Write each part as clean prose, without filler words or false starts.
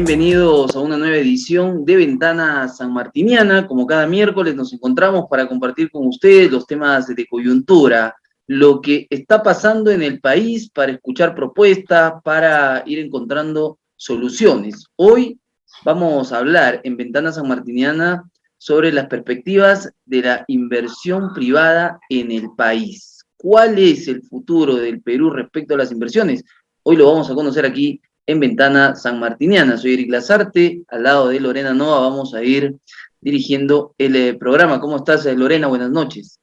Bienvenidos a una nueva edición de Ventana Sanmartiniana. Como cada miércoles nos encontramos para compartir con ustedes los temas de coyuntura, lo que está pasando en el país, para escuchar propuestas, para ir encontrando soluciones. Hoy vamos a hablar en Ventana Sanmartiniana sobre las perspectivas de la inversión privada en el país. ¿Cuál es el futuro del Perú respecto a las inversiones? Hoy lo vamos a conocer aquí en Ventana Sanmartiniana. Soy Eric Lazarte, al lado de Lorena Nova vamos a ir dirigiendo el programa. ¿Cómo estás, Lorena? Buenas noches.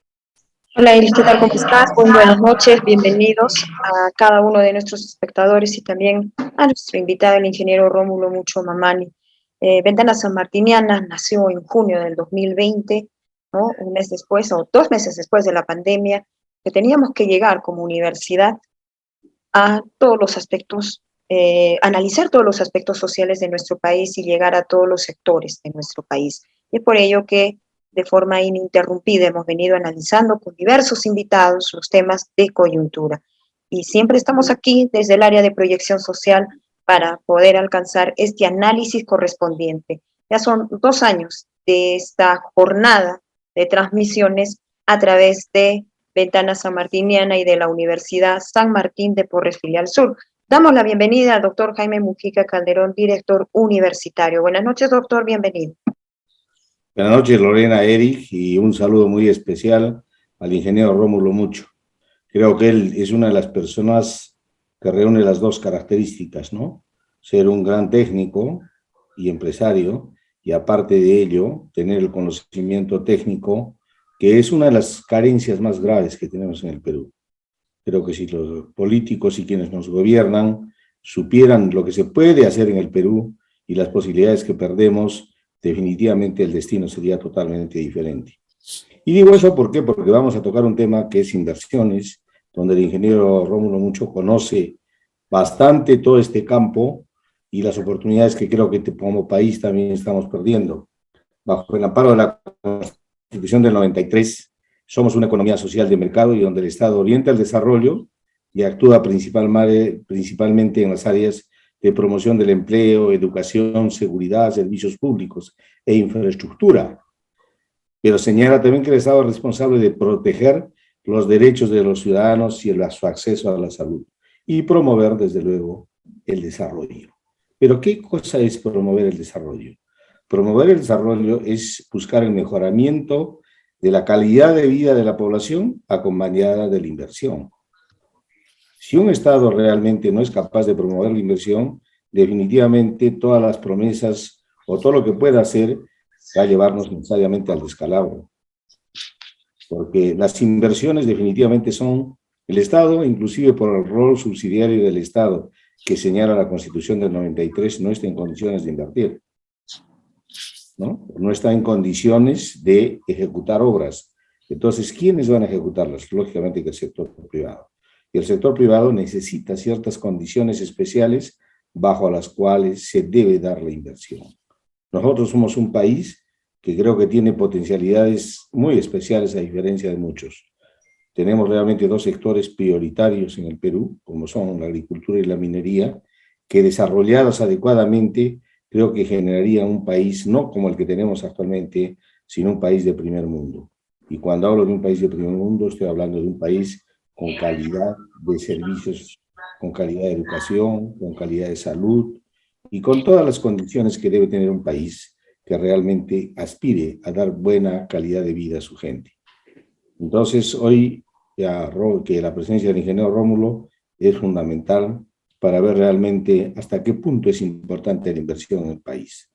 Hola Eric, ¿qué tal? ¿Cómo estás? Muy buenas noches, bienvenidos a cada uno de nuestros espectadores y también a nuestro invitado, el ingeniero Rómulo Mucho Mamani. Ventana Sanmartiniana nació en junio del 2020, ¿no? Un mes después o 2 meses después de la pandemia, que teníamos que llegar como universidad a todos los aspectos, analizar todos los aspectos sociales de nuestro país y llegar a todos los sectores de nuestro país. Y es por ello que de forma ininterrumpida hemos venido analizando con diversos invitados los temas de coyuntura. Y siempre estamos aquí desde el área de proyección social para poder alcanzar este análisis correspondiente. Ya son 2 años de esta jornada de transmisiones a través de Ventana Sanmartiniana y de la Universidad San Martín de Porres Filial Sur. Damos la bienvenida al doctor Jaime Mujica Calderón, director universitario. Buenas noches, doctor, bienvenido. Buenas noches, Lorena, Eric, y un saludo muy especial al ingeniero Rómulo Mucho. Creo que él es una de las personas que reúne las dos características, ¿no? Ser un gran técnico y empresario, y aparte de ello, tener el conocimiento técnico, que es una de las carencias más graves que tenemos en el Perú. Creo que si los políticos y quienes nos gobiernan supieran lo que se puede hacer en el Perú y las posibilidades que perdemos, definitivamente el destino sería totalmente diferente. Y digo eso ¿por qué? Porque vamos a tocar un tema que es inversiones, donde el ingeniero Rómulo Mucho conoce bastante todo este campo y las oportunidades que creo que como país también estamos perdiendo. Bajo el amparo de la Constitución del 93, somos una economía social de mercado y donde el Estado orienta el desarrollo y actúa principalmente en las áreas de promoción del empleo, educación, seguridad, servicios públicos e infraestructura. Pero señala también que el Estado es responsable de proteger los derechos de los ciudadanos y su acceso a la salud y promover, desde luego, el desarrollo. Pero ¿qué cosa es promover el desarrollo? Promover el desarrollo es buscar el mejoramiento de la calidad de vida de la población acompañada de la inversión. Si un Estado realmente no es capaz de promover la inversión, definitivamente todas las promesas o todo lo que pueda hacer va a llevarnos necesariamente al descalabro. Porque las inversiones definitivamente son el Estado, inclusive por el rol subsidiario del Estado que señala la Constitución del 93, no está en condiciones de invertir, ¿no? No está en condiciones de ejecutar obras. Entonces, ¿quiénes van a ejecutarlas? Lógicamente que el sector privado. Y el sector privado necesita ciertas condiciones especiales bajo las cuales se debe dar la inversión. Nosotros somos un país que creo que tiene potencialidades muy especiales a diferencia de muchos. Tenemos realmente 2 sectores prioritarios en el Perú, como son la agricultura y la minería, que desarrollados adecuadamente creo que generarían un país no como el que tenemos actualmente, sino un país de primer mundo. Y cuando hablo de un país de primer mundo, estoy hablando de un país con calidad de servicios, con calidad de educación, con calidad de salud y con todas las condiciones que debe tener un país que realmente aspire a dar buena calidad de vida a su gente. Entonces, hoy ya que la presencia del ingeniero Rómulo es fundamental para ver realmente hasta qué punto es importante la inversión en el país.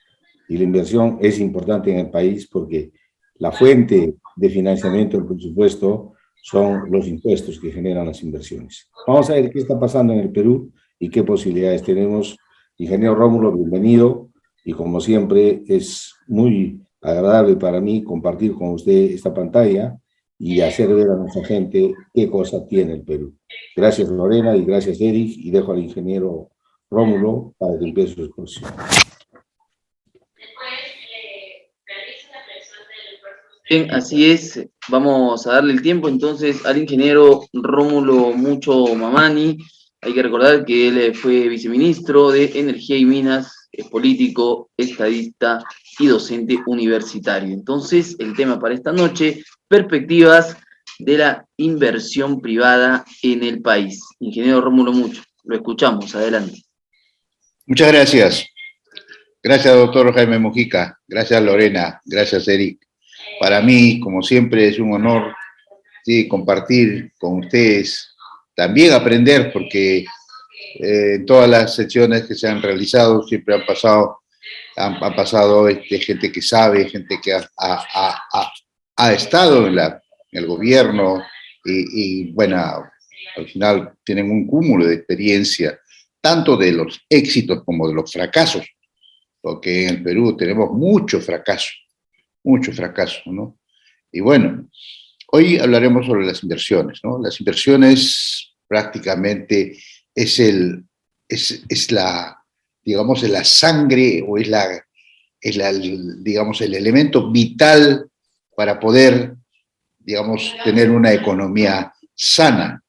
Y la inversión es importante en el país porque la fuente de financiamiento del presupuesto son los impuestos que generan las inversiones. Vamos a ver qué está pasando en el Perú y qué posibilidades tenemos. Ingeniero Rómulo, bienvenido. Y como siempre, es muy agradable para mí compartir con usted esta pantalla y hacer ver a nuestra gente qué cosa tiene el Perú. Gracias, Lorena, y gracias, Eric, y dejo al ingeniero Rómulo para que empiece su exposición. Bien, así es. Vamos a darle el tiempo entonces al ingeniero Rómulo Mucho Mamani. Hay que recordar que él fue viceministro de Energía y Minas es político, estadista y docente universitario. Entonces, el tema para esta noche, perspectivas de la inversión privada en el país. Ingeniero Rómulo Mucho, lo escuchamos, adelante. Muchas gracias. Gracias, doctor Jaime Mujica. Gracias, Lorena. Gracias, Eric. Para mí, como siempre, es un honor, sí, compartir con ustedes, también aprender, porque en todas las sesiones que se han realizado siempre han pasado gente que sabe, gente que ha estado en el gobierno y bueno, al final tienen un cúmulo de experiencia, tanto de los éxitos como de los fracasos, porque en el Perú tenemos mucho fracaso, ¿no? Y bueno, hoy hablaremos sobre las inversiones, ¿no? Las inversiones prácticamente es la, digamos, la sangre o digamos, el elemento vital para poder, digamos, tener una economía sana.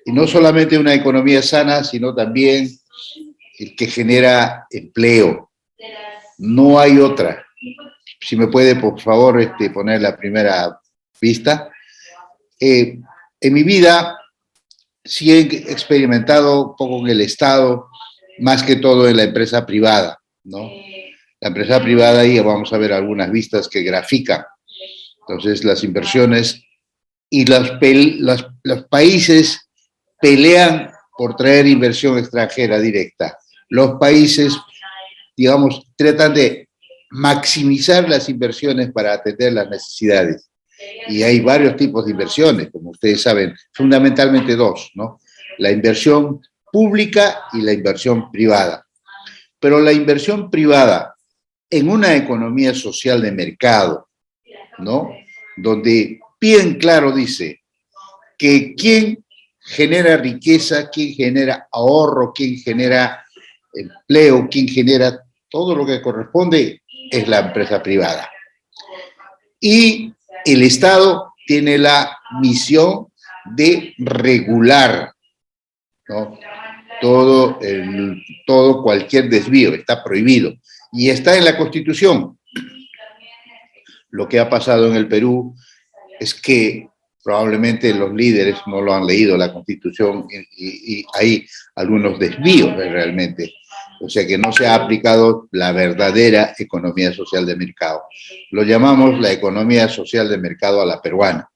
Y no solamente una economía sana, sino también el que genera empleo. No hay otra. Si me puede, por favor, poner la primera vista. En mi vida sí he experimentado un poco en el Estado, más que todo en la empresa privada, ¿no? La empresa privada, y vamos a ver algunas vistas que grafican. Entonces, las inversiones y los países pelean por traer inversión extranjera directa. Los países, digamos, tratan de maximizar las inversiones para atender las necesidades. Y hay varios tipos de inversiones, como ustedes saben, fundamentalmente dos, ¿no? La inversión pública y la inversión privada. Pero la inversión privada en una economía social de mercado, ¿no? Donde bien claro dice que quien genera riqueza, quien genera ahorro, quien genera empleo, quien genera todo lo que corresponde es la empresa privada. Y el Estado tiene la misión de regular, ¿no? Todo cualquier desvío está prohibido y está en la Constitución. Lo que ha pasado en el Perú es que probablemente los líderes no lo han leído la Constitución y hay algunos desvíos realmente. O sea que no se ha aplicado la verdadera economía social de mercado. Lo llamamos la economía social de mercado a la peruana.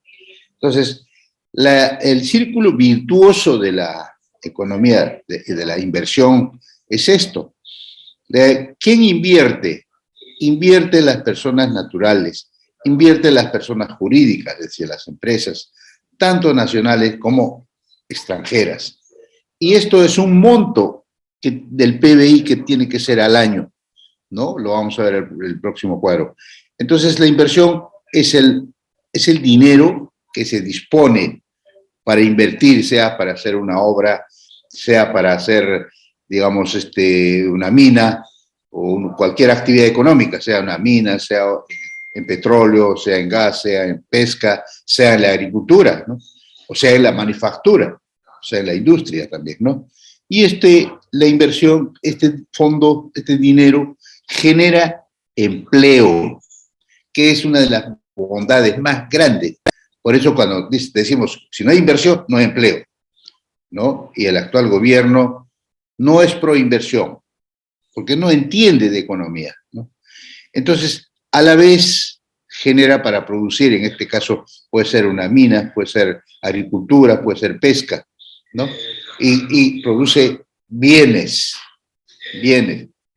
Entonces, el círculo virtuoso de la economía, de la inversión, es esto. ¿Quién invierte? Invierte las personas naturales, invierte las personas jurídicas, es decir, las empresas, tanto nacionales como extranjeras. Y esto es un monto del PBI que tiene que ser al año, ¿no? Lo vamos a ver el próximo cuadro. Entonces, la inversión es el dinero que se dispone para invertir, sea para hacer una obra, sea para hacer, digamos, una mina o cualquier actividad económica, sea una mina, sea en petróleo, sea en gas, sea en pesca, sea en la agricultura, ¿no? O sea en la manufactura, o sea en la industria también, ¿no? Y la inversión, este fondo, este dinero, genera empleo, que es una de las bondades más grandes. Por eso cuando decimos, si no hay inversión, no hay empleo, ¿no? Y el actual gobierno no es pro inversión, porque no entiende de economía, ¿no? Entonces, a la vez genera para producir, en este caso puede ser una mina, puede ser agricultura, puede ser pesca, ¿no? Y produce bienes.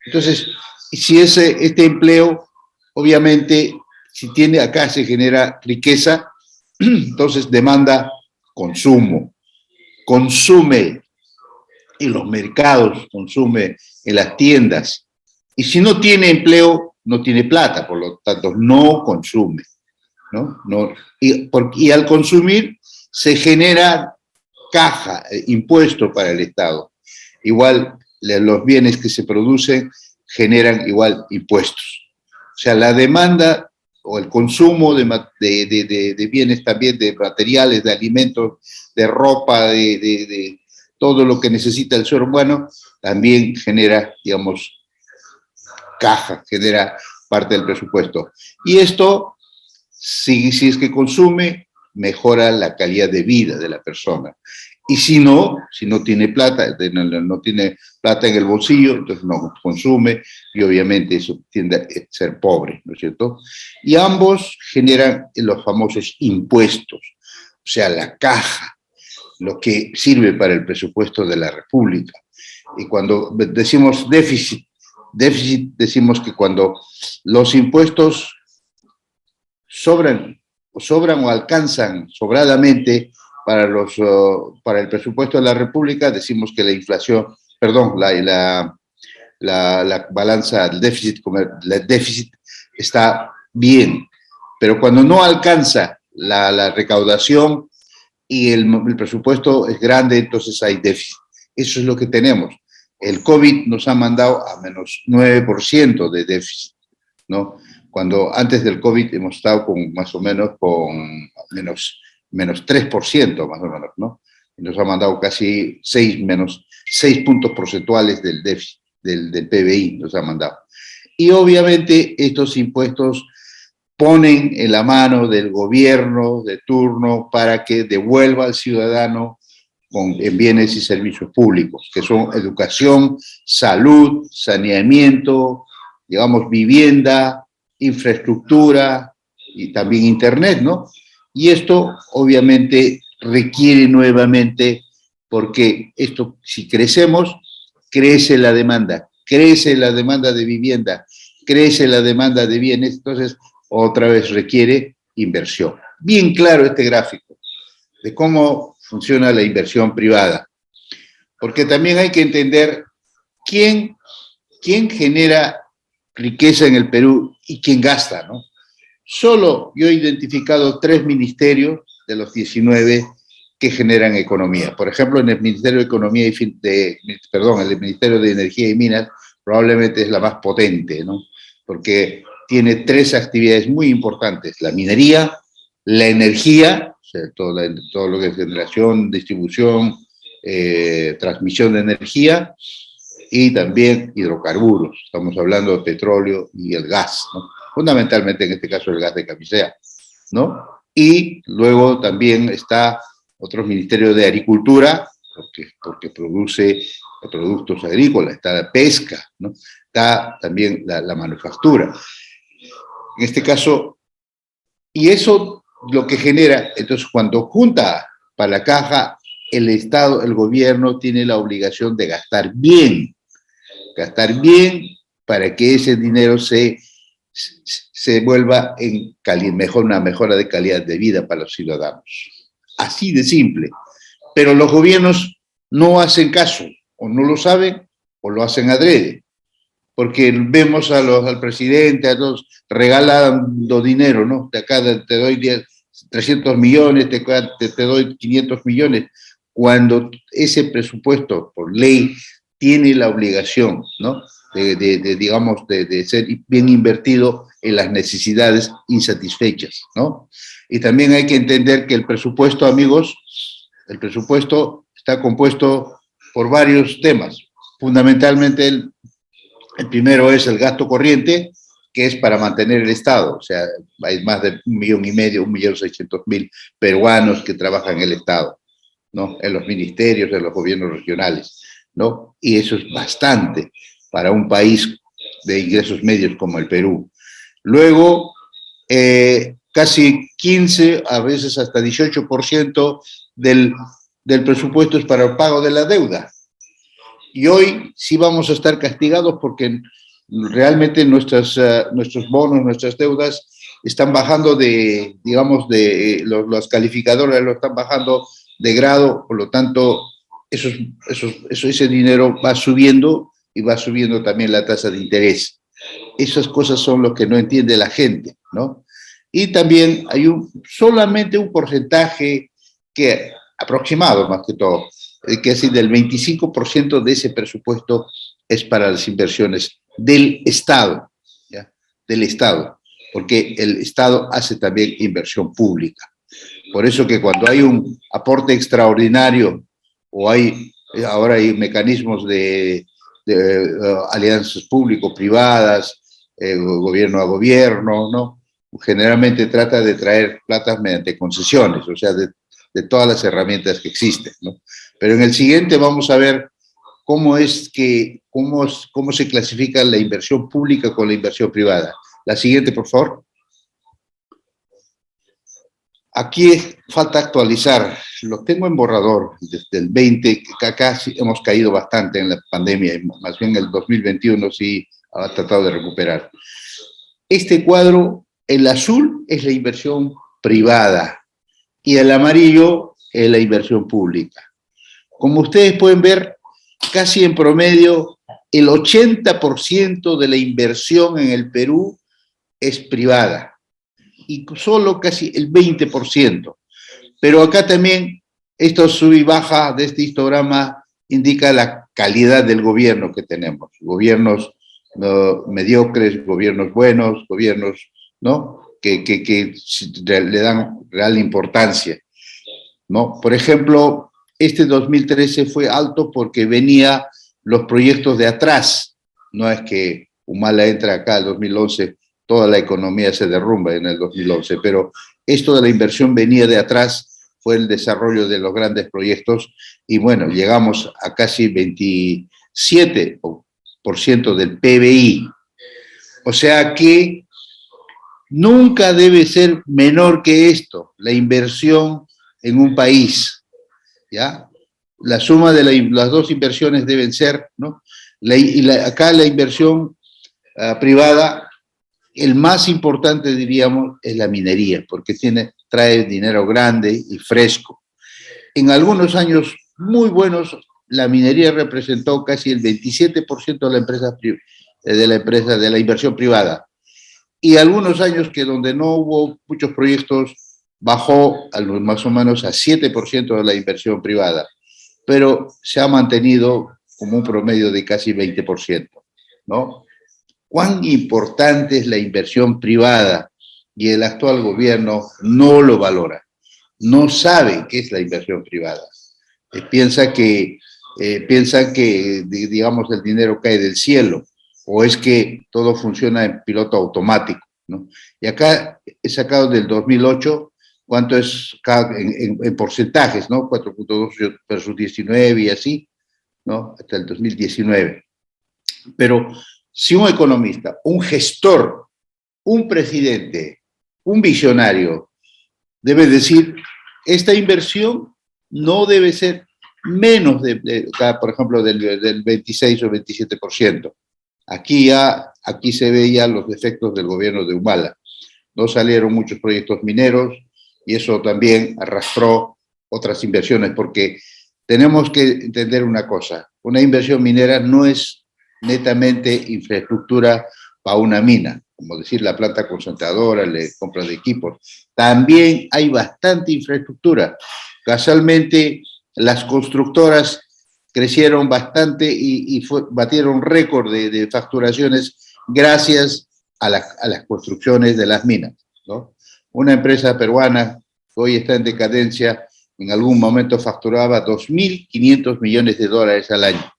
Entonces, si este empleo, obviamente, si acá se genera riqueza, entonces demanda consumo, consume en los mercados, consume en las tiendas. Y si no tiene empleo, no tiene plata, por lo tanto, no consume, ¿no? Y al consumir se genera caja, impuesto para el Estado. Igual, los bienes que se producen generan igual impuestos. O sea, la demanda o el consumo de bienes también, de materiales, de alimentos, de ropa, de todo lo que necesita el ser humano, también genera, digamos, caja, genera parte del presupuesto. Y esto, si es que consume, mejora la calidad de vida de la persona. Y si no tiene plata, no tiene plata en el bolsillo, entonces no consume y obviamente eso tiende a ser pobre, ¿no es cierto? Y ambos generan los famosos impuestos, o sea, la caja, lo que sirve para el presupuesto de la República. Y cuando decimos déficit decimos que cuando los impuestos sobran o alcanzan sobradamente para el presupuesto de la República, decimos que la inflación, perdón, la balanza, el déficit está bien, pero cuando no alcanza la recaudación y el presupuesto es grande, entonces hay déficit. Eso es lo que tenemos. El COVID nos ha mandado a menos 9% de déficit, ¿no? Cuando antes del COVID hemos estado con más o menos con menos 3%, más o menos, ¿no? Y nos ha mandado casi menos 6 puntos porcentuales del déficit, del PBI, nos ha mandado. Y obviamente estos impuestos ponen en la mano del gobierno de turno para que devuelva al ciudadano en bienes y servicios públicos, que son educación, salud, saneamiento, digamos, vivienda, infraestructura y también internet, ¿no? Y esto obviamente requiere nuevamente, porque esto, si crecemos, crece la demanda de vivienda, crece la demanda de bienes, entonces otra vez requiere inversión. Bien claro este gráfico de cómo funciona la inversión privada, porque también hay que entender quién genera riqueza en el Perú y quién gasta, ¿no? Solo yo he identificado 3 ministerios de los 19 que generan economía. Por ejemplo, en el Ministerio de Economía el Ministerio de Energía y Minas probablemente es la más potente, ¿no? Porque tiene 3 actividades muy importantes: la minería, la energía, o sea, todo lo que es generación, distribución, transmisión de energía, y también hidrocarburos. Estamos hablando de petróleo y el gas, ¿no? Fundamentalmente en este caso el gas de camisea, ¿no? Y luego también está otro ministerio de agricultura, porque produce productos agrícolas, está la pesca, ¿no? Está también la manufactura. En este caso, y eso lo que genera, entonces cuando junta para la caja, el Estado, el gobierno tiene la obligación de gastar bien para que ese dinero se vuelva en una mejora de calidad de vida para los ciudadanos. Así de simple. Pero los gobiernos no hacen caso, o no lo saben, o lo hacen adrede. Porque vemos al presidente, a todos regalando dinero, ¿no? De acá te doy 300 millones, te doy 500 millones, cuando ese presupuesto, por ley, tiene la obligación, ¿no? de ser bien invertido en las necesidades insatisfechas, ¿no? Y también hay que entender que el presupuesto, amigos, el presupuesto está compuesto por varios temas. Fundamentalmente, el primero es el gasto corriente, que es para mantener el Estado. O sea, hay más de 1,5 millones, 1.600.000 peruanos que trabajan en el Estado, ¿no? En los ministerios, en los gobiernos regionales, ¿no? Y eso es bastante para un país de ingresos medios como el Perú. Luego, casi 15, a veces hasta 18% del presupuesto es para el pago de la deuda. Y hoy sí vamos a estar castigados porque realmente nuestros bonos, nuestras deudas están bajando los calificadores lo están bajando de grado, por lo tanto, ese dinero va subiendo y va subiendo también la tasa de interés. Esas cosas son lo que no entiende la gente, ¿no? Y también hay solamente un porcentaje aproximado, más que todo, que es del 25% de ese presupuesto es para las inversiones del Estado, ¿ya? Del Estado, porque el Estado hace también inversión pública. Por eso que cuando hay un aporte extraordinario o ahora hay mecanismos de alianzas público-privadas, gobierno a gobierno, ¿no? Generalmente trata de traer plata mediante concesiones, o sea, de todas las herramientas que existen, ¿no? Pero en el siguiente vamos a ver cómo se clasifica la inversión pública con la inversión privada. La siguiente, por favor. Aquí falta actualizar, lo tengo en borrador desde el 20, que acá sí hemos caído bastante en la pandemia, más bien el 2021 sí ha tratado de recuperar. Este cuadro, el azul es la inversión privada y el amarillo es la inversión pública. Como ustedes pueden ver, casi en promedio el 80% de la inversión en el Perú es privada y solo casi el 20%. Pero acá también, esto sube y baja de este histograma indica la calidad del gobierno que tenemos. Gobiernos mediocres, gobiernos buenos, gobiernos, ¿no?, que le dan real importancia, ¿no? Por ejemplo, este 2013 fue alto porque venía los proyectos de atrás. No es que Humala entra acá en 2011, toda la economía se derrumba en el 2011, pero esto de la inversión venía de atrás, fue el desarrollo de los grandes proyectos y bueno, llegamos a casi 27% del PBI. O sea que nunca debe ser menor que esto, la inversión en un país, ¿ya? La suma de las dos inversiones deben ser, ¿no? Acá la inversión privada, el más importante, diríamos, es la minería, porque trae dinero grande y fresco. En algunos años muy buenos, la minería representó casi el 27% de la inversión privada. Y algunos años que donde no hubo muchos proyectos, bajó más o menos a 7% de la inversión privada, pero se ha mantenido como un promedio de casi 20%, ¿no? ¿Cuán importante es la inversión privada? Y el actual gobierno no lo valora, no sabe qué es la inversión privada. Piensa que, digamos, el dinero cae del cielo, o es que todo funciona en piloto automático, ¿no? Y acá he sacado del 2008 cuánto es en porcentajes, ¿no? 4.2 versus 19 y así, ¿no? Hasta el 2019. Pero si un economista, un gestor, un presidente, un visionario debe decir, esta inversión no debe ser menos por ejemplo, del 26 o 27%. Aquí se veían los defectos del gobierno de Humala. No salieron muchos proyectos mineros y eso también arrastró otras inversiones, porque tenemos que entender una cosa, una inversión minera no es netamente infraestructura para una mina, como decir la planta concentradora, la compra de equipos. También hay bastante infraestructura. Casualmente, las constructoras crecieron bastante y batieron récord de facturaciones gracias a las construcciones de las minas, ¿no? Una empresa peruana que hoy está en decadencia, en algún momento facturaba 2.500 millones de dólares al año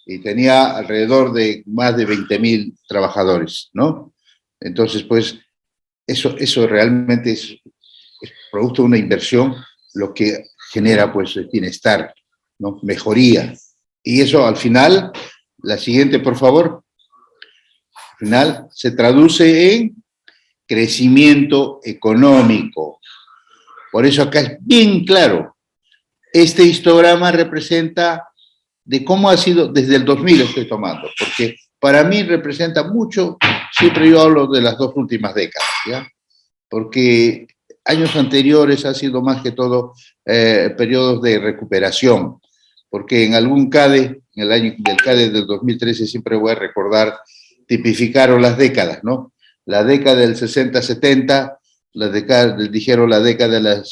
y tenía alrededor de más de 20.000 trabajadores, ¿no? Entonces, pues, eso realmente es producto de una inversión, lo que genera, pues, bienestar, ¿no? Mejoría. Y eso, al final, la siguiente, por favor, al final se traduce en crecimiento económico. Por eso acá es bien claro. Este histograma representa de cómo ha sido, desde el 2000 estoy tomando, porque para mí representa mucho, siempre yo hablo de las dos últimas décadas, ¿ya? Porque años anteriores ha sido más que todo periodos de recuperación, porque en algún CADE, en el año del CADE del 2013, siempre voy a recordar, tipificaron las décadas, ¿no? La década del 60-70, dijeron la década de la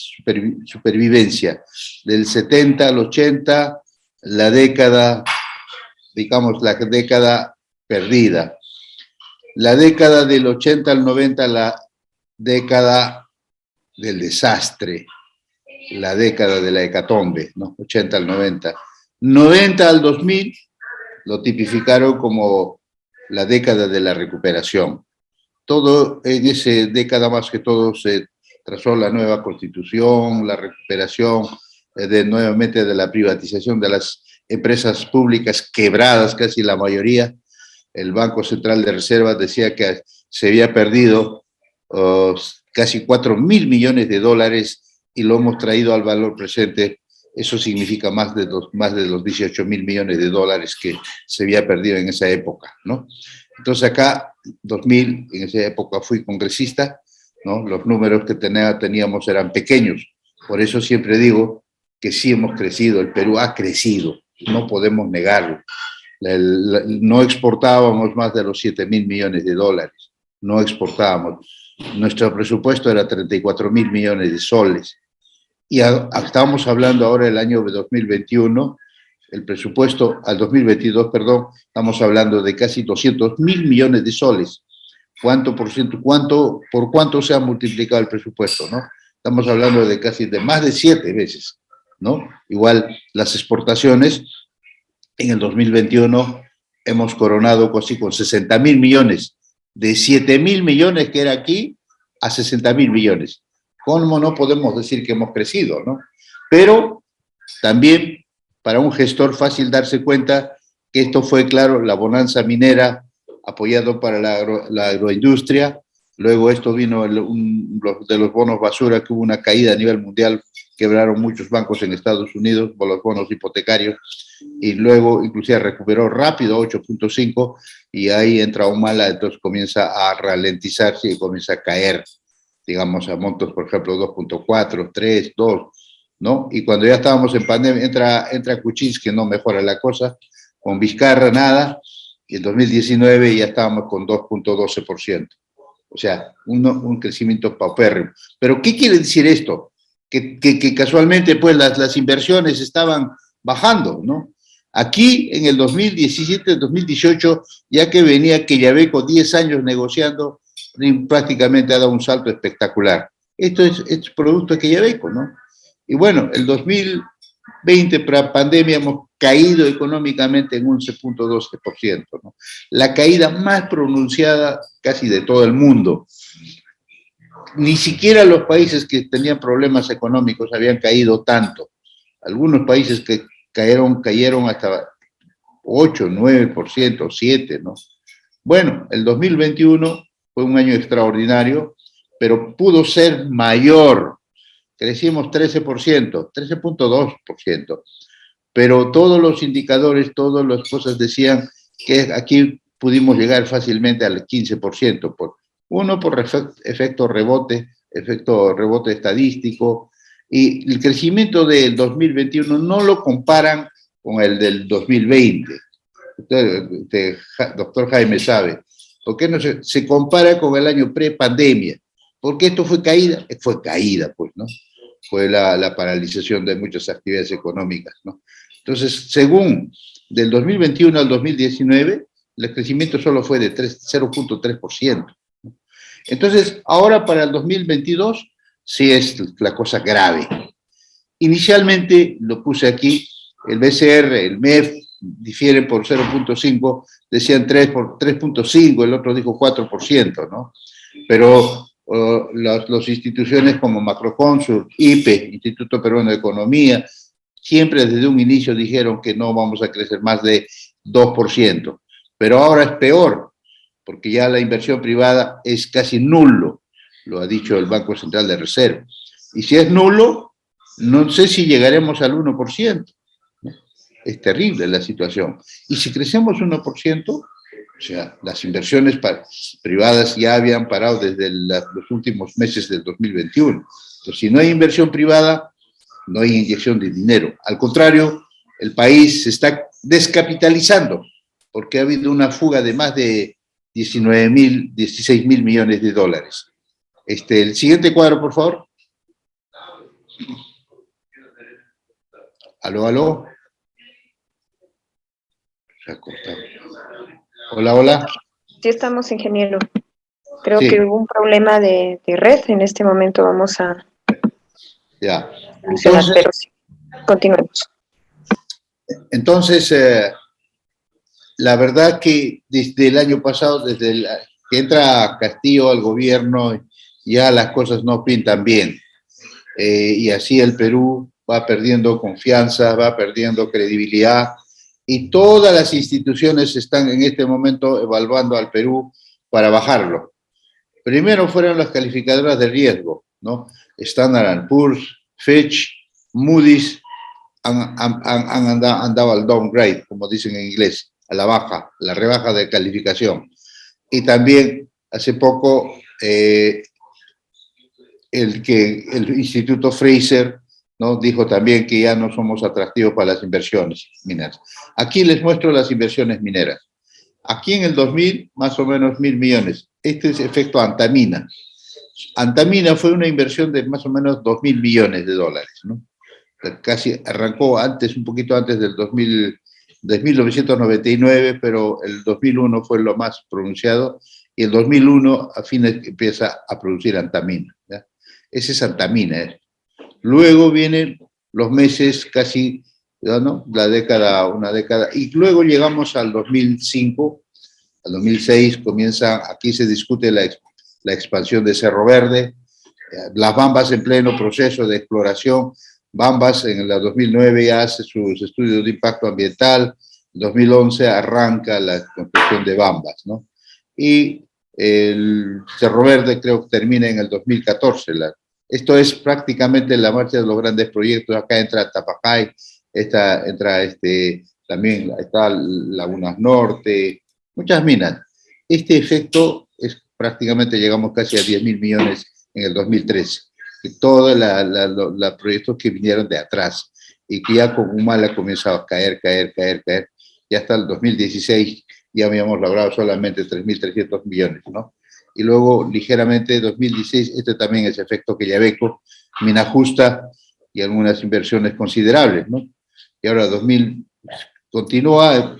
supervivencia, del 70 al 80, la década, digamos, la década perdida. La década del 80 al 90, la década del desastre, la década de la hecatombe, ¿no? 80 al 90. 90 al 2000, lo tipificaron como la década de la recuperación. Todo en esa década más que todo se trazó la nueva constitución, la recuperación nuevamente de la privatización de las empresas públicas quebradas, casi la mayoría. El Banco Central de Reserva decía que se había perdido casi 4.000 millones de dólares y lo hemos traído al valor presente. Eso significa más de los 18.000 millones de dólares que se había perdido en esa época, ¿no? Entonces acá, 2000, en esa época fui congresista, ¿no? Los números que teníamos eran pequeños. Por eso siempre digo que sí hemos crecido, el Perú ha crecido, no podemos negarlo. No exportábamos más de los 7.000 millones de dólares, no exportábamos. Nuestro presupuesto era 34.000 millones de soles. Y estamos hablando ahora del año 2021, el presupuesto al 2022, perdón, estamos hablando de casi 200.000 millones de soles. ¿Por cuánto se ha multiplicado el presupuesto, no? Estamos hablando de casi de más de 7 veces, ¿no? Igual las exportaciones, en el 2021 hemos coronado casi con 60.000 millones, de 7.000 millones que era aquí a 60.000 millones. ¿Cómo no podemos decir que hemos crecido, no? Pero también para un gestor fácil darse cuenta que esto fue, claro, la bonanza minera apoyado para la agroindustria. Luego esto vino de los bonos basura, que hubo una caída a nivel mundial, quebraron muchos bancos en Estados Unidos por los bonos hipotecarios, y luego inclusive recuperó rápido 8.5, y ahí entra Humala, entonces comienza a ralentizarse y comienza a caer, digamos, a montos, por ejemplo, 2.4, 3, 2, ¿no? Y cuando ya estábamos en pandemia, entra Kuczynski, no mejora la cosa, con Vizcarra nada, y en 2019 ya estábamos con 2.12%. O sea, un crecimiento paupérrimo. Pero, ¿qué quiere decir esto? Que casualmente, pues, las inversiones estaban bajando, ¿no? Aquí, en el 2017, 2018, ya que venía Quellaveco 10 años negociando, prácticamente ha dado un salto espectacular. Esto es producto de Quellaveco, ¿no? Y bueno, el 2020, para pandemia, hemos caído económicamente en 11.12%, ¿no? La caída más pronunciada casi de todo el mundo. Ni siquiera los países que tenían problemas económicos habían caído tanto. Algunos países que cayeron hasta 8, 9%, 7%, ¿no? Bueno, el 2021 fue un año extraordinario, pero pudo ser mayor. Crecimos 13%, 13.2%. Pero todos los indicadores, todas las cosas decían que aquí pudimos llegar fácilmente al 15%. Por efecto rebote estadístico, y el crecimiento del 2021 no lo comparan con el del 2020. Usted, doctor Jaime, sabe. ¿Por qué no se compara con el año pre-pandemia? ¿Por qué esto fue caída? Fue caída, pues, ¿no? Fue la paralización de muchas actividades económicas, ¿no? Entonces, según del 2021 al 2019, el crecimiento solo fue de 0.3%. Entonces, ahora para el 2022, sí es la cosa grave. Inicialmente, lo puse aquí, el BCR, el MEF, difieren por 0.5, decían 3.5, el otro dijo 4%, ¿no? Pero las instituciones como Macroconsult, IPE, Instituto Peruano de Economía, siempre desde un inicio dijeron que no vamos a crecer más de 2%. Pero ahora es peor, porque ya la inversión privada es casi nulo, lo ha dicho el Banco Central de Reserva. Y si es nulo, no sé si llegaremos al 1%. Es terrible la situación. Y si crecemos 1%, o sea, las inversiones privadas ya habían parado desde los últimos meses del 2021. Entonces, si no hay inversión privada, no hay inyección de dinero. Al contrario, el país se está descapitalizando, porque ha habido una fuga de más de 16.000 millones de dólares. El siguiente cuadro, por favor. Aló, aló. Se ha cortado. Hola, hola. Sí, estamos, ingeniero. Creo Sí. que hubo un problema de red. En este momento vamos a Ya. solucionar, pero sí. Continuemos. Entonces, la verdad que desde el año pasado, que entra Castillo al gobierno, ya las cosas no pintan bien. Y así el Perú va perdiendo confianza, va perdiendo credibilidad, y todas las instituciones están en este momento evaluando al Perú para bajarlo. Primero fueron las calificadoras de riesgo, ¿no? Standard & Poor's, Fitch, Moody's han andado al downgrade, como dicen en inglés, a la baja, la rebaja de calificación. Y también hace poco el Instituto Fraser, ¿no?, dijo también que ya no somos atractivos para las inversiones mineras. Aquí les muestro las inversiones mineras. Aquí en el 2000, más o menos 1.000 millones. Este es efecto Antamina. Antamina fue una inversión de más o menos 2.000 millones de dólares, ¿no? Casi arrancó antes, un poquito antes del 2000, de 1999, pero el 2001 fue lo más pronunciado, y el 2001 a fines empieza a producir Antamina, ¿ya? Ese es Antamina, ¿eh? Luego vienen los meses casi, ¿no?, una década, y luego llegamos al 2005, al 2006 comienza, aquí se discute la expansión de Cerro Verde, las Bambas en pleno proceso de exploración. Bambas en el 2009 ya hace sus estudios de impacto ambiental, en 2011 arranca la construcción de Bambas, ¿no? Y el Cerro Verde creo que termina en el 2014. Esto es prácticamente la marcha de los grandes proyectos. Acá entra Tapajay, también está Lagunas Norte, muchas minas. Este efecto es prácticamente, llegamos casi a 10.000 millones en el 2013. Que todos los proyectos que vinieron de atrás y que ya con Humala ha comenzado a caer. Ya hasta el 2016 ya habíamos logrado solamente 3.300 millones, ¿no? Y luego ligeramente 2016, este también es efecto Quellaveco, Mina Justa y algunas inversiones considerables, ¿no? Y ahora 2000 continúa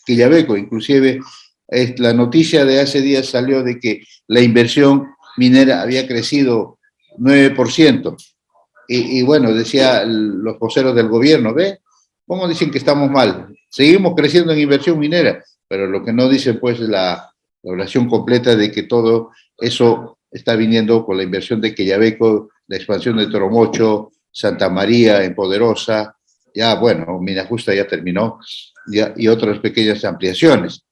Quellaveco, inclusive la noticia de hace días salió de que la inversión minera había crecido 9%. Y bueno, decía los voceros del gobierno, ¿ve? ¿Cómo dicen que estamos mal? Seguimos creciendo en inversión minera, pero lo que no dicen pues es la oración completa de que todo eso está viniendo con la inversión de Quellaveco, la expansión de Toromocho, Santa María en Poderosa, ya bueno, Mina Justa ya terminó, y otras pequeñas ampliaciones.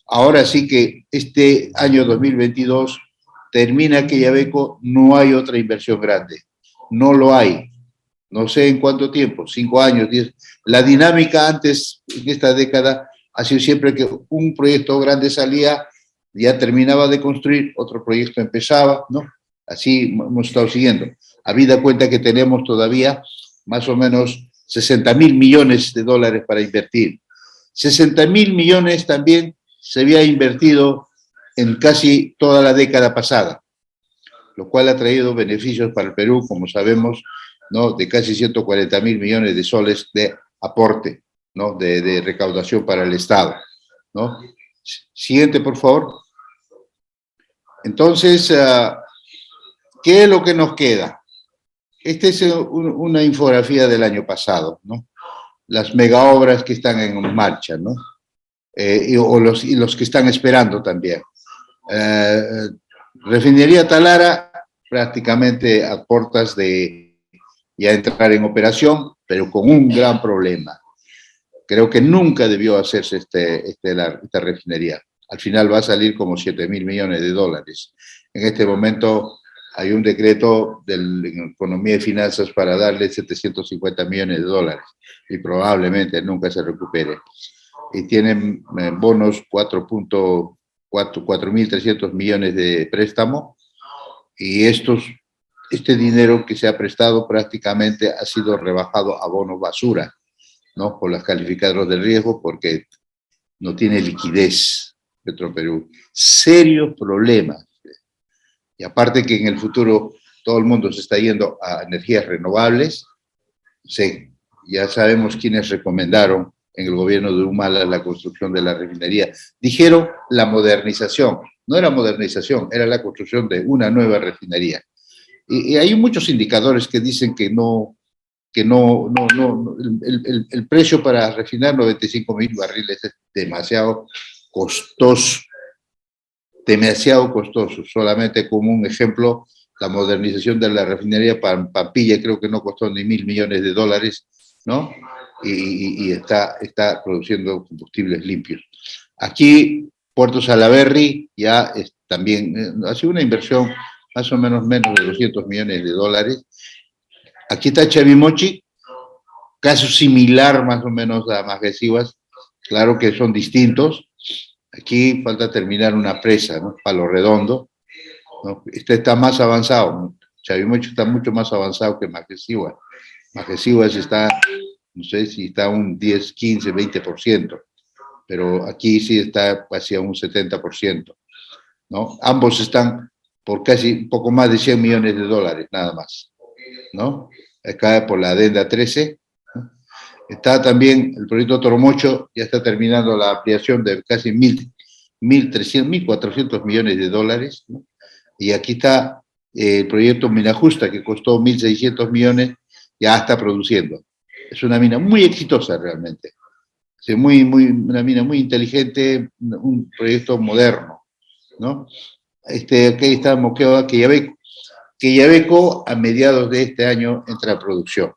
Ahora sí que este año 2022 termina Quellaveco, no hay otra inversión grande, no lo hay, no sé en cuánto tiempo, 5 años, 10. La dinámica antes, en esta década, ha sido siempre que un proyecto grande salía, ya terminaba de construir, otro proyecto empezaba, ¿no? Así hemos estado siguiendo. Habida cuenta que tenemos todavía más o menos 60.000 millones de dólares para invertir. 60.000 millones también se había invertido en casi toda la década pasada, lo cual ha traído beneficios para el Perú, como sabemos, ¿no?, de casi 140.000 millones de soles de aporte, ¿no?, de recaudación para el Estado, ¿no? Siguiente, por favor. Entonces, ¿qué es lo que nos queda? Esta es una infografía del año pasado, ¿no? Las megaobras que están en marcha, ¿no? Y los que están esperando también. Refinería Talara, prácticamente a puertas de ya entrar en operación, pero con un gran problema. Creo que nunca debió hacerse esta refinería. Al final va a salir como 7.000 millones de dólares. En este momento hay un decreto de Economía y Finanzas para darle 750 millones de dólares y probablemente nunca se recupere. Y tienen bonos 4.300 millones de préstamo, y este dinero que se ha prestado prácticamente ha sido rebajado a bonos basura, ¿no?, por las calificadoras de riesgo, porque no tiene liquidez Petroperú. Serios problemas. Y aparte que en el futuro todo el mundo se está yendo a energías renovables, sí, ya sabemos quiénes recomendaron en el gobierno de Humala la construcción de la refinería. Dijeron la modernización, no era modernización, era la construcción de una nueva refinería. Y hay muchos indicadores que dicen que no que el precio para refinar 95.000 barriles es demasiado costoso, Solamente como un ejemplo, la modernización de la refinería Pampilla creo que no costó ni $1.000 millones, ¿no? Y está produciendo combustibles limpios. Aquí, Puerto Salaberry ya también ha sido una inversión más o menos de $200 millones. Aquí está Chavimochi, caso similar más o menos a Majesiwas, claro que son distintos. Aquí falta terminar una presa, ¿no? Palo Redondo, ¿no? Este está más avanzado, ¿no? Chavimochi está mucho más avanzado que Majesiwas. Majesiwas está, no sé si está un 10, 15, 20%, pero aquí sí está hacia un 70%, ¿no? Ambos están por casi un poco más de $100 millones, nada más, ¿no? Acá por la adenda 13, ¿no? Está también el proyecto Toromocho, ya está terminando la ampliación de casi 1.400 millones, ¿no? Y aquí está el proyecto Mina Justa, que costó 1.600 millones, ya está produciendo. Es una mina muy exitosa realmente. Una mina muy inteligente, un proyecto moderno, ¿no? Aquí está Moquegua, Quellaveco a mediados de este año entra a producción.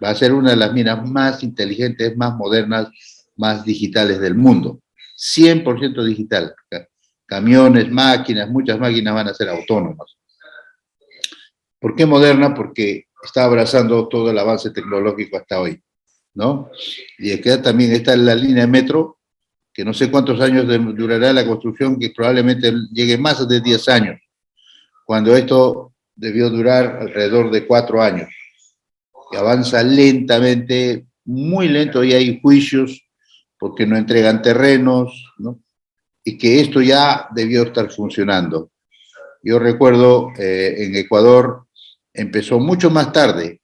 Va a ser una de las minas más inteligentes, más modernas, más digitales del mundo. 100% digital. Camiones, máquinas, muchas máquinas van a ser autónomas. ¿Por qué moderna? Porque está abrazando todo el avance tecnológico hasta hoy, ¿no? Y acá también está la línea de metro, que no sé cuántos años durará la construcción, que probablemente llegue más de 10 años, cuando esto debió durar alrededor de 4 años. Que avanza lentamente, muy lento, y hay juicios porque no entregan terrenos, ¿no? Y que esto ya debió estar funcionando. Yo recuerdo en Ecuador empezó mucho más tarde.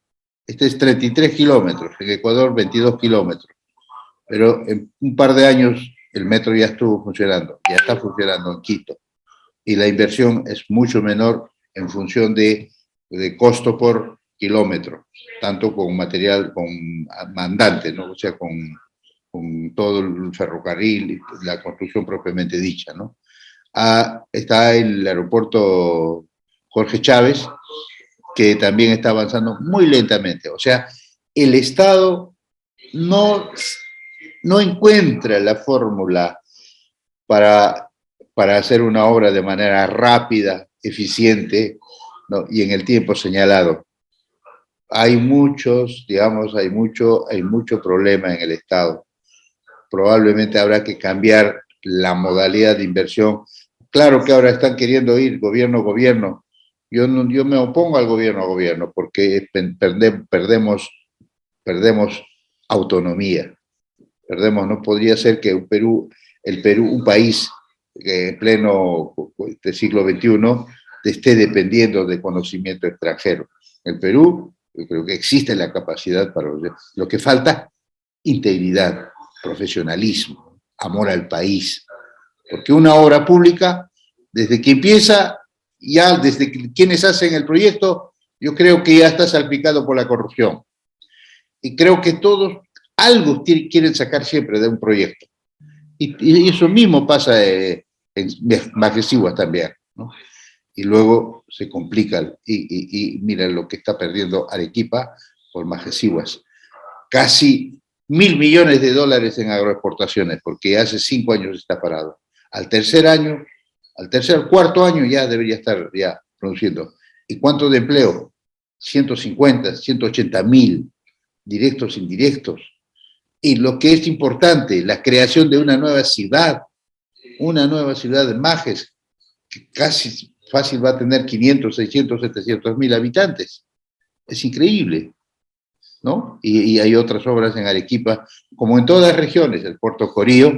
Este es 33 kilómetros, en Ecuador 22 kilómetros. Pero en un par de años el metro ya estuvo funcionando, ya está funcionando en Quito. Y la inversión es mucho menor en función de costo por kilómetro, tanto con material, con mandante, ¿no? O sea, con todo el ferrocarril y la construcción propiamente dicha, ¿no? Está el aeropuerto Jorge Chávez, que también está avanzando muy lentamente. O sea, el Estado no encuentra la fórmula para hacer una obra de manera rápida, eficiente, ¿no? Y en el tiempo señalado. Hay mucho problema en el Estado. Probablemente habrá que cambiar la modalidad de inversión. Claro que ahora están queriendo ir gobierno. Yo me opongo al gobierno porque perdemos autonomía. No podría ser que el Perú, un país en pleno siglo XXI, esté dependiendo de conocimiento extranjero. El Perú, yo creo que existe la capacidad para lo que falta, integridad, profesionalismo, amor al país. Porque una obra pública, desde que empieza, ya desde quienes hacen el proyecto, yo creo que ya está salpicado por la corrupción. Y creo que todos algo quieren sacar siempre de un proyecto. Y eso mismo pasa en Majesiwas también, ¿no? Y luego se complica. Y mira lo que está perdiendo Arequipa por Majesiwas. Casi $1.000 millones en agroexportaciones, porque hace 5 años está parado. Al cuarto año ya debería estar ya produciendo. ¿Y cuánto de empleo? 150, 180.000, directos, indirectos. Y lo que es importante, la creación de una nueva ciudad de Majes, que casi fácil va a tener 500, 600, 700.000 habitantes. Es increíble, ¿no? Y hay otras obras en Arequipa, como en todas las regiones, el Puerto Corío,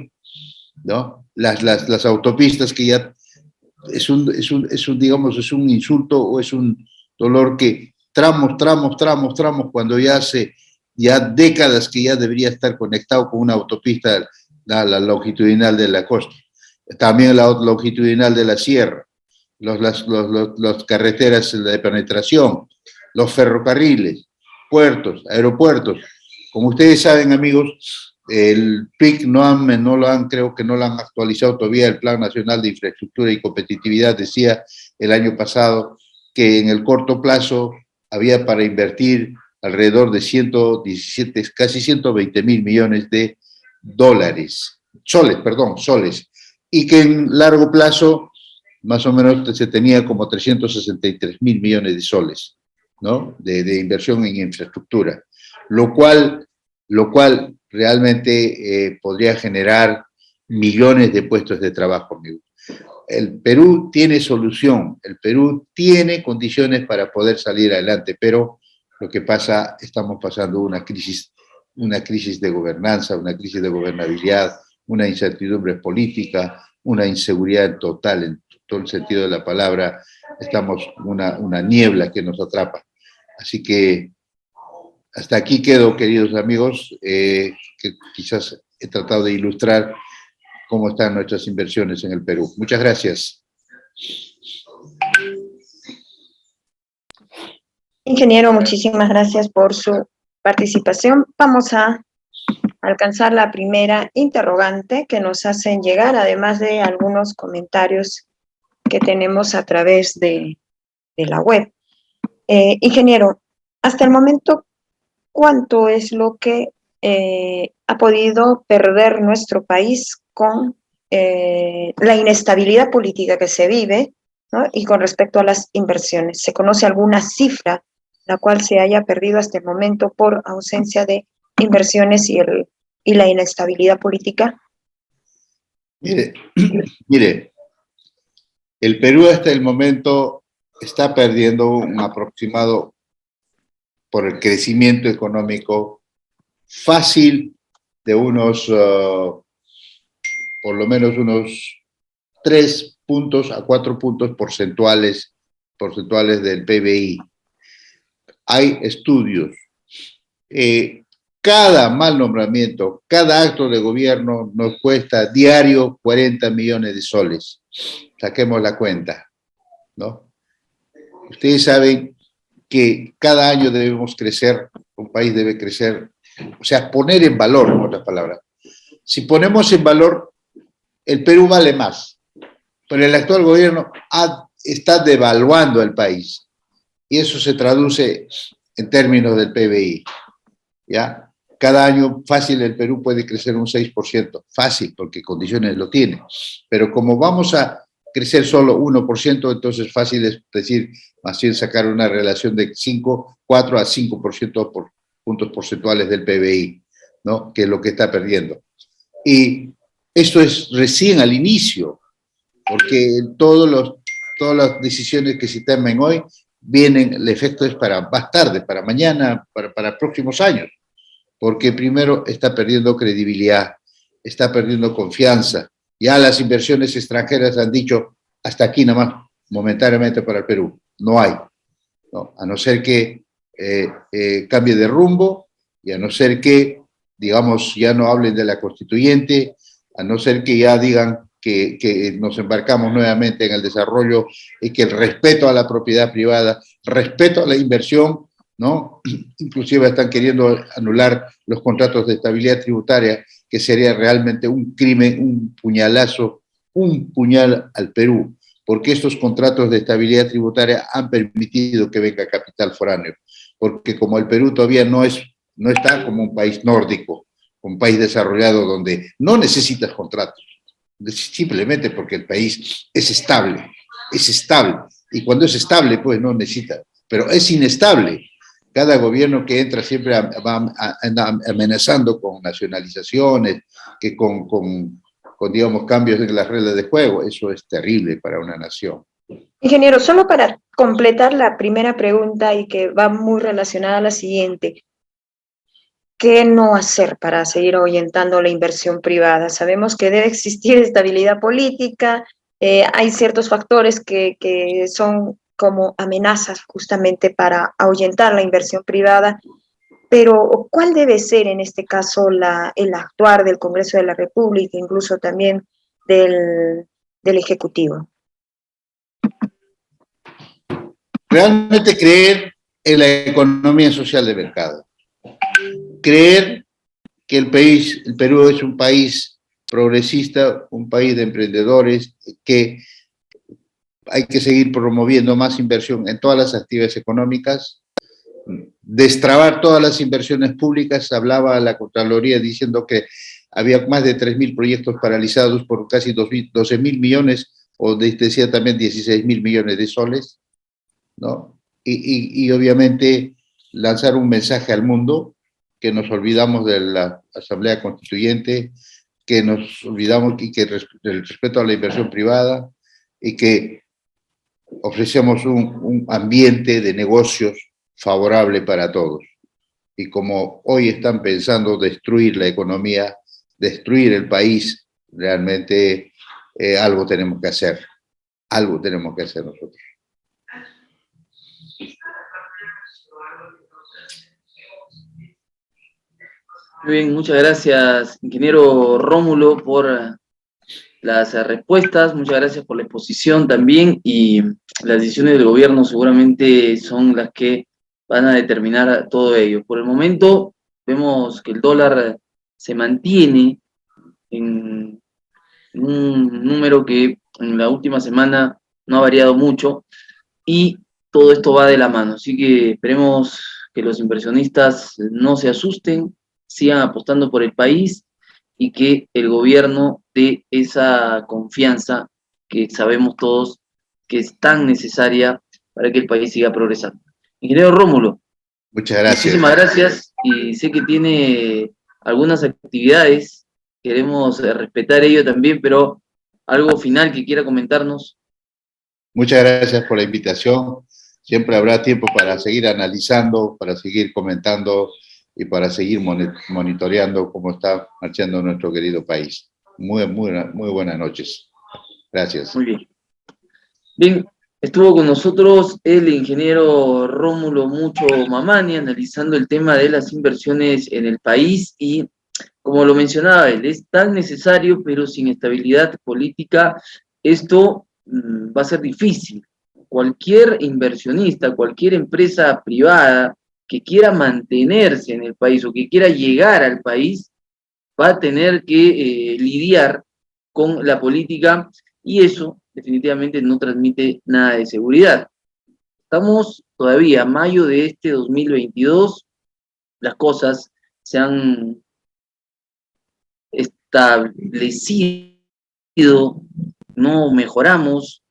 ¿no? Las autopistas que ya es un insulto o es un dolor que tramos, cuando ya hace décadas que ya debería estar conectado con una autopista, la longitudinal de la costa, también la longitudinal de la sierra, las carreteras de penetración, los ferrocarriles, puertos, aeropuertos. Como ustedes saben, amigos, el PIC creo que no lo han actualizado todavía, el Plan Nacional de Infraestructura y Competitividad decía el año pasado que en el corto plazo había para invertir alrededor de 117, casi 120.000 millones de soles, y que en largo plazo más o menos se tenía como 363.000 millones de soles, ¿no? De inversión en infraestructura, lo cual realmente podría generar millones de puestos de trabajo, amigo. El Perú tiene solución, el Perú tiene condiciones para poder salir adelante, pero lo que pasa, estamos pasando una crisis de gobernanza, una crisis de gobernabilidad, una incertidumbre política, una inseguridad total en todo el sentido de la palabra. Estamos una niebla que nos atrapa. Así que hasta aquí quedo, queridos amigos, que quizás he tratado de ilustrar cómo están nuestras inversiones en el Perú. Muchas gracias. Ingeniero, muchísimas gracias por su participación. Vamos a alcanzar la primera interrogante que nos hacen llegar, además de algunos comentarios que tenemos a través de la web. Ingeniero, hasta el momento, ¿cuánto es lo que ha podido perder nuestro país con la inestabilidad política que se vive, ¿no? Y con respecto a las inversiones? ¿Se conoce alguna cifra la cual se haya perdido hasta el momento por ausencia de inversiones y la inestabilidad política? Mire, el Perú hasta el momento está perdiendo un aproximado por el crecimiento económico fácil de unos, por lo menos unos 3 puntos a 4 puntos porcentuales del PBI. Hay estudios. Cada mal nombramiento, cada acto de gobierno nos cuesta diario 40 millones de soles. Saquemos la cuenta, ¿no? Ustedes saben que cada año debemos crecer, un país debe crecer, o sea, poner en valor, en otras palabras. Si ponemos en valor, el Perú vale más, pero el actual gobierno está devaluando el país, y eso se traduce en términos del PBI, ¿ya? Cada año fácil el Perú puede crecer un 6%, fácil, porque condiciones lo tiene, pero como vamos a crecer solo 1%, entonces fácil es decir, más bien sacar una relación de 4 a 5% por puntos porcentuales del PBI, ¿no? Que es lo que está perdiendo. Y esto es recién al inicio, porque todas las decisiones que se tomen hoy vienen, el efecto es para más tarde, para mañana, para próximos años, porque primero está perdiendo credibilidad, está perdiendo confianza. Ya las inversiones extranjeras han dicho, hasta aquí nada más, momentáneamente para el Perú, no hay, ¿no? A no ser que cambie de rumbo, y a no ser que, digamos, ya no hablen de la constituyente, a no ser que ya digan que nos embarcamos nuevamente en el desarrollo y que el respeto a la propiedad privada, respeto a la inversión, ¿no? Inclusive están queriendo anular los contratos de estabilidad tributaria, que sería realmente un crimen, un puñalazo, un puñal al Perú, porque estos contratos de estabilidad tributaria han permitido que venga capital foráneo, porque como el Perú todavía no está como un país nórdico, un país desarrollado donde no necesitas contratos, simplemente porque el país es estable, y cuando es estable, pues no necesita, pero es inestable. Cada gobierno que entra siempre va amenazando con nacionalizaciones, que con, digamos, cambios en las reglas de juego. Eso es terrible para una nación. Ingeniero, solo para completar la primera pregunta y que va muy relacionada a la siguiente, ¿qué no hacer para seguir ahuyentando la inversión privada? Sabemos que debe existir estabilidad política, hay ciertos factores que son como amenazas justamente para ahuyentar la inversión privada, pero ¿cuál debe ser en este caso el actuar del Congreso de la República, incluso también del Ejecutivo? Realmente creer en la economía social de mercado. Creer que el Perú es un país progresista, un país de emprendedores, que hay que seguir promoviendo más inversión en todas las actividades económicas, destrabar todas las inversiones públicas. Hablaba la Contraloría diciendo que había más de 3.000 proyectos paralizados por casi 12.000 millones, o decía también 16.000 millones de soles, ¿no? Y obviamente lanzar un mensaje al mundo que nos olvidamos de la Asamblea Constituyente, que nos olvidamos del respeto a la inversión privada, y que ofrecemos un ambiente de negocios favorable para todos. Y como hoy están pensando destruir la economía, destruir el país, realmente algo tenemos que hacer. Algo tenemos que hacer nosotros. Muy bien, muchas gracias, ingeniero Rómulo, por las respuestas, muchas gracias por la exposición también, y las decisiones del gobierno seguramente son las que van a determinar todo ello. Por el momento vemos que el dólar se mantiene en un número que en la última semana no ha variado mucho, y todo esto va de la mano, así que esperemos que los inversionistas no se asusten, sigan apostando por el país, y que el gobierno dé esa confianza que sabemos todos que es tan necesaria para que el país siga progresando. Ingeniero Rómulo, muchas gracias. Muchísimas gracias, y sé que tiene algunas actividades, queremos respetar ello también, pero algo final que quiera comentarnos. Muchas gracias por la invitación. Siempre habrá tiempo para seguir analizando, para seguir comentando y para seguir monitoreando cómo está marchando nuestro querido país. Muy buenas noches. Gracias. Muy bien. Bien, estuvo con nosotros el ingeniero Rómulo Mucho Mamani analizando el tema de las inversiones en el país, y como lo mencionaba él, es tan necesario, pero sin estabilidad política esto va a ser difícil. Cualquier inversionista, cualquier empresa privada que quiera mantenerse en el país o que quiera llegar al país, va a tener que lidiar con la política, y eso definitivamente no transmite nada de seguridad. Estamos todavía a mayo de este 2022, las cosas se han establecido, no mejoramos,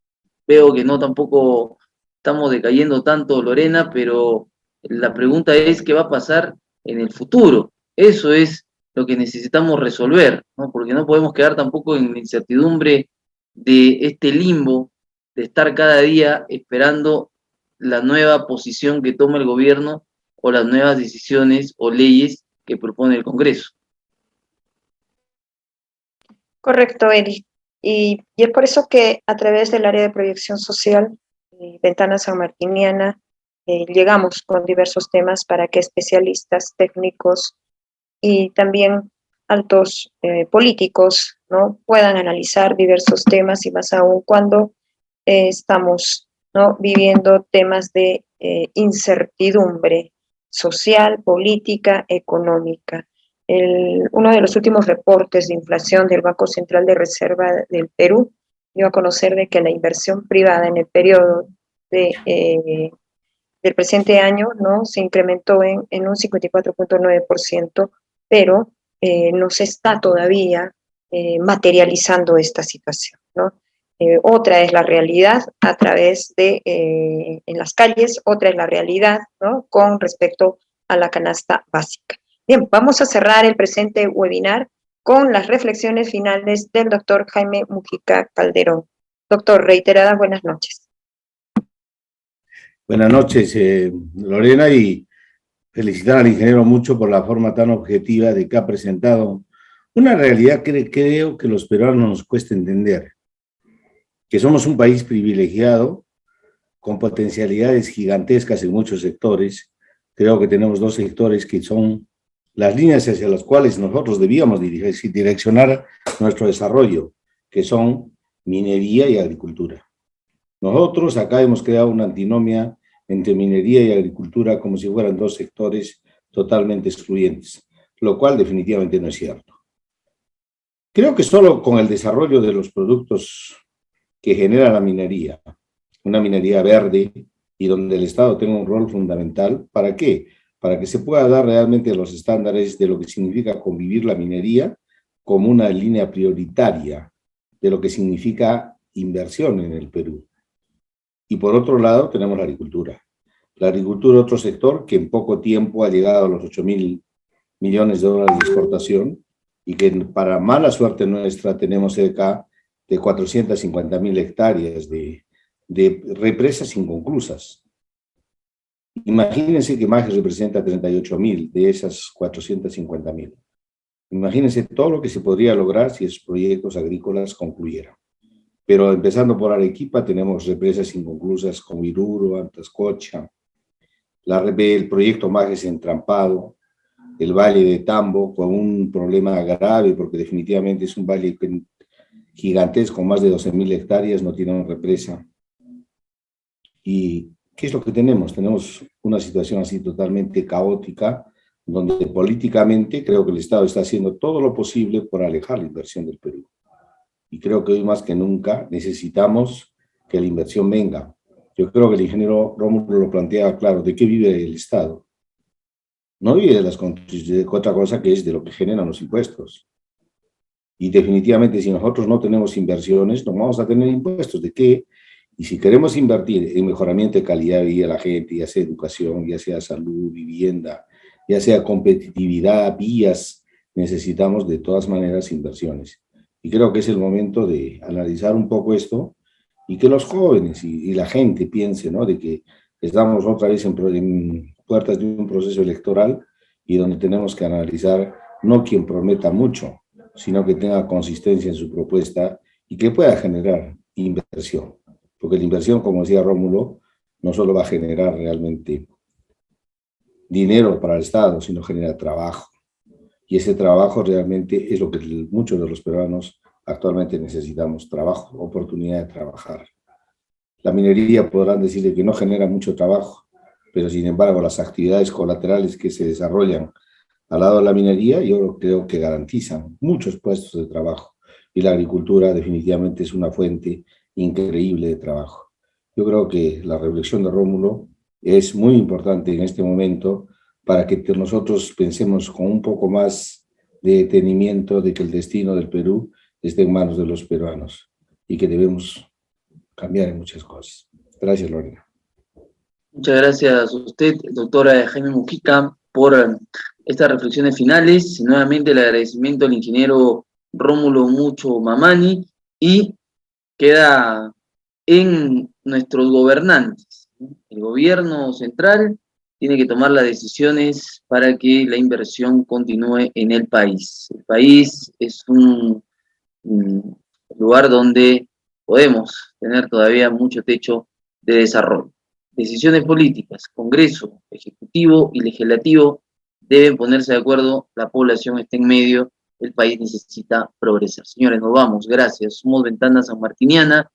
veo que no tampoco estamos decayendo tanto, Lorena, pero la pregunta es qué va a pasar en el futuro. Eso es lo que necesitamos resolver, ¿no? Porque no podemos quedar tampoco en la incertidumbre de este limbo, de estar cada día esperando la nueva posición que toma el gobierno o las nuevas decisiones o leyes que propone el Congreso. Correcto, Eric. Y es por eso que a través del área de proyección social, Ventana Sanmartiniana, llegamos con diversos temas para que especialistas, técnicos y también altos políticos, ¿no?, puedan analizar diversos temas, y más aún cuando estamos, ¿no?, viviendo temas de incertidumbre social, política, económica. Uno de los últimos reportes de inflación del Banco Central de Reserva del Perú dio a conocer de que la inversión privada en el periodo del presente año, ¿no?, se incrementó en un 54.9%, pero no se está todavía materializando esta situación, ¿no? Otra es la realidad a través de en las calles, otra es la realidad, ¿no?, con respecto a la canasta básica. Bien, vamos a cerrar el presente webinar con las reflexiones finales del doctor Jaime Mujica Calderón. Doctor, reiteradas buenas noches. Buenas noches, Lorena, y felicitar al ingeniero mucho por la forma tan objetiva de que ha presentado una realidad que creo que los peruanos nos cuesta entender, que somos un país privilegiado, con potencialidades gigantescas en muchos sectores. Creo que tenemos dos sectores que son las líneas hacia las cuales nosotros debíamos direccionar nuestro desarrollo, que son minería y agricultura. Nosotros acá hemos creado una antinomia entre minería y agricultura como si fueran dos sectores totalmente excluyentes, lo cual definitivamente no es cierto. Creo que solo con el desarrollo de los productos que genera la minería, una minería verde y donde el Estado tenga un rol fundamental, ¿para qué? Para que se pueda dar realmente los estándares de lo que significa convivir la minería como una línea prioritaria de lo que significa inversión en el Perú. Y por otro lado tenemos la agricultura. La agricultura, otro sector que en poco tiempo ha llegado a los 8.000 millones de dólares de exportación y que para mala suerte nuestra tenemos cerca de 450.000 hectáreas de represas inconclusas. Imagínense que Majes representa 38.000 de esas 450.000. Imagínense todo lo que se podría lograr si esos proyectos agrícolas concluyeran. Pero empezando por Arequipa tenemos represas inconclusas como Iruro, Antascocha, el proyecto Majes entrampado, el Valle de Tambo con un problema grave porque definitivamente es un valle gigantesco, más de 12.000 hectáreas, no tiene una represa. ¿Y qué es lo que tenemos? Tenemos una situación así totalmente caótica, donde políticamente creo que el Estado está haciendo todo lo posible por alejar la inversión del Perú. Y creo que hoy más que nunca necesitamos que la inversión venga. Yo creo que el ingeniero Rómulo lo planteaba claro, ¿de qué vive el Estado? No vive de otra cosa que es de lo que generan los impuestos. Y definitivamente si nosotros no tenemos inversiones, no vamos a tener impuestos. ¿De qué? Y si queremos invertir en mejoramiento de calidad de vida de la gente, ya sea educación, ya sea salud, vivienda, ya sea competitividad, vías, necesitamos de todas maneras inversiones. Y creo que es el momento de analizar un poco esto y que los jóvenes y la gente piense, ¿no?, de que estamos otra vez en puertas de un proceso electoral y donde tenemos que analizar no quien prometa mucho, sino que tenga consistencia en su propuesta y que pueda generar inversión. Porque la inversión, como decía Rómulo, no solo va a generar realmente dinero para el Estado, sino genera trabajo. Y ese trabajo realmente es lo que muchos de los peruanos actualmente necesitamos, trabajo, oportunidad de trabajar. La minería podrán decirle que no genera mucho trabajo, pero sin embargo las actividades colaterales que se desarrollan al lado de la minería yo creo que garantizan muchos puestos de trabajo. Y la agricultura definitivamente es una fuente increíble de trabajo. Yo creo que la reflexión de Rómulo es muy importante en este momento para que nosotros pensemos con un poco más de detenimiento de que el destino del Perú esté en manos de los peruanos y que debemos cambiar en muchas cosas. Gracias, Lorena. Muchas gracias a usted, doctora Jaime Mujica, por estas reflexiones finales. Nuevamente el agradecimiento al ingeniero Rómulo Mucho Mamani, y queda en nuestros gobernantes. El gobierno central tiene que tomar las decisiones para que la inversión continúe en el país. El país es un lugar donde podemos tener todavía mucho techo de desarrollo. Decisiones políticas, Congreso, Ejecutivo y Legislativo deben ponerse de acuerdo, la población está en medio, el país necesita progresar. Señores, nos vamos, gracias. Somos Ventana Sanmartiniana.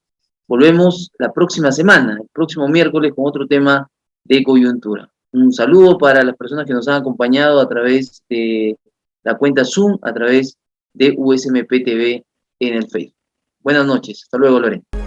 Volvemos la próxima semana, el próximo miércoles, con otro tema de coyuntura. Un saludo para las personas que nos han acompañado a través de la cuenta Zoom, a través de USMP TV en el Facebook. Buenas noches. Hasta luego, Lorena.